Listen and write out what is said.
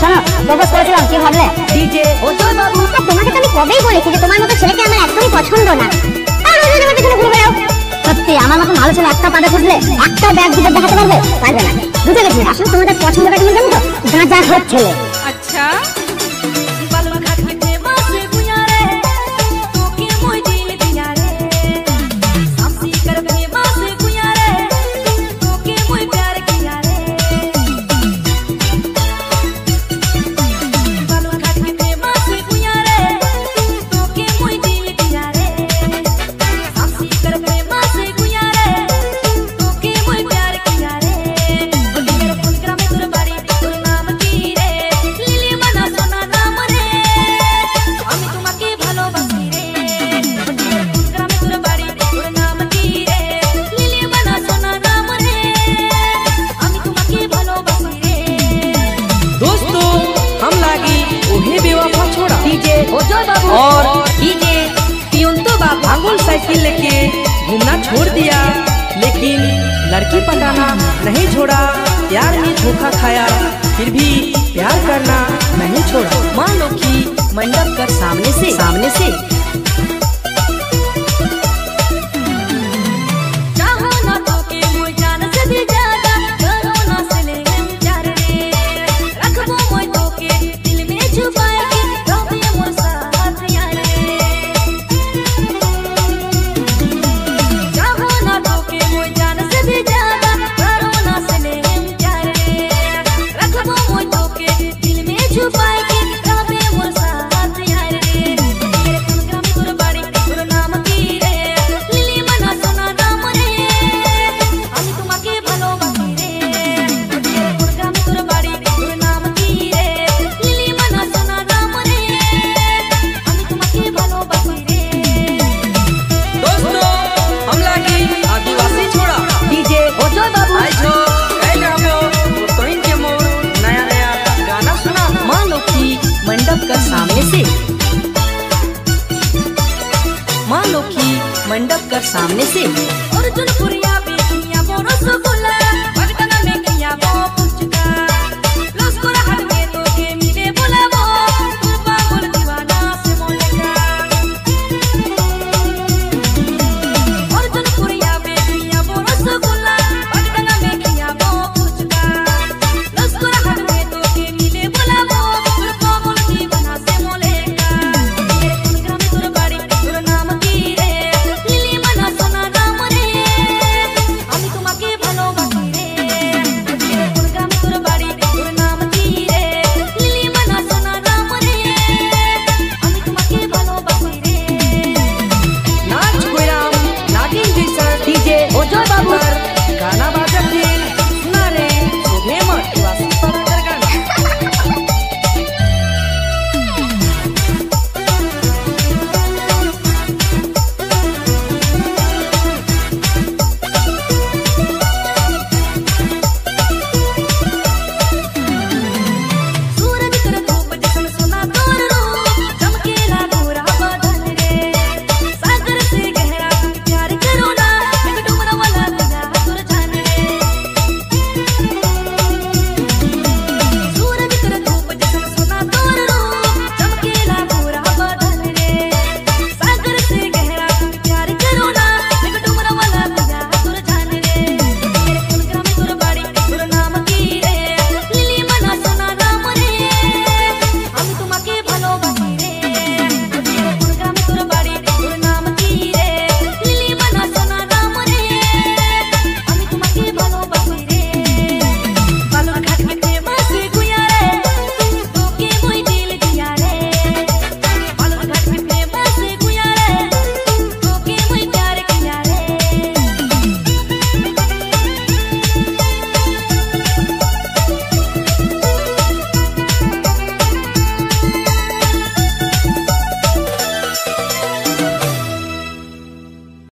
শোনো, প্রপোজ করেছিলাম, কি ভাবলে? ডিজে অজয় বাবু, তোমাকে তো আমি কবেই বলেছি যে তোমার মতো ছেলেকে আমার একদমই পছন্দ না। আর রোজ রোজ পেছনে ঘুরে বেড়াও। সত্যি আমার মতো ভালো ছেলে একটা পাড়ে খুঁজলে একটা ব্যাগ দুটো দেখাতে পারবে? পারবে না। দুটো গেছি, আসলে তোমাদের পছন্দটা কেমন জানো তো? গাঁজা খোর ছেলে। আচ্ছা, और डीजे पियुंतो बाबू आंगुल साइकिल लेके घूमना छोड़ दिया, लेकिन लड़की पटाना नहीं छोड़ा। प्यार में धोखा खाया, फिर भी प्यार करना नहीं छोड़ा। माँ लोकी मंडप कर सामने से मंडप कर सामने से अर्जुन पुरिया बेकिया बोरो रसगुल्ला बगटना में किया वो पुचका लस्कुरा हट में तो के मिले बुलावो तुरपा बोल दीवाना से मोलेगा। अर्जुन पुरिया बेकिया बोरो रसगुल्ला बगटना में किया वो पुचका लस्कुरा हट में तो के मिले बुलावो तुरपा बोल दीवाना से मोलेगा। मेरे कुनग्रा में तुर बाड़ी तुर नाम की रे गाना